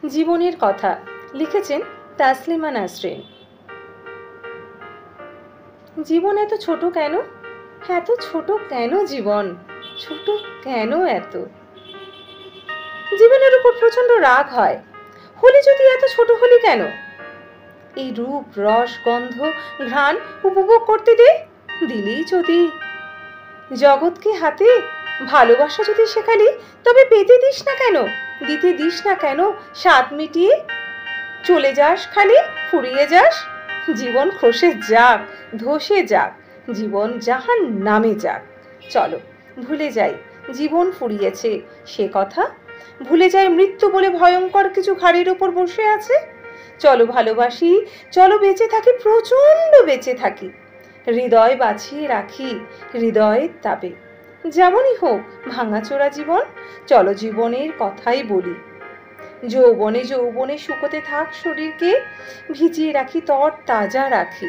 জীবনের কথা লিখেছেন তাসলিমা নাসরিন। জীবন এত ছোট কেন? এত ছোট কেন জীবন? ছোট কেন এত? জীবনের উপর প্রচন্ড রাগ হয়। হলি যদি এত ছোট হলি কেন? এই রূপ, রস, গন্ধ, ঘ্রাণ উপভোগ করতে দে। দিলেই যদি জগৎকে হাতে, ভালোবাসা যদি শেখালি, তবে পেতে দিস না কেন? দিতে দিস না কেন স্বাদ মিটিয়ে? চলে যাস খালি, ফুরিয়ে যাস। জীবন খসে যাক, ধসে যাক, জীবন জাহান নামে যাক। চলো ভুলে যাই জীবন ফুরিয়েছে সে কথা। ভুলে যাই মৃত্যু বলে ভয়ঙ্কর কিছু ঘাড়ের ওপর বসে আছে। চলো ভালোবাসি, চলো বেঁচে থাকি, প্রচন্ড বেঁচে থাকি। হৃদয় বাঁচিয়ে রাখি হৃদয়ের তাবে। যেমনই হোক ভাঙাচোরা জীবন, চলো জীবনের কথাই বলি। যৌবনে যৌবনে শুকোতে থাক শরীরকে, ভিজিয়ে রাখি তর তাজা রাখি।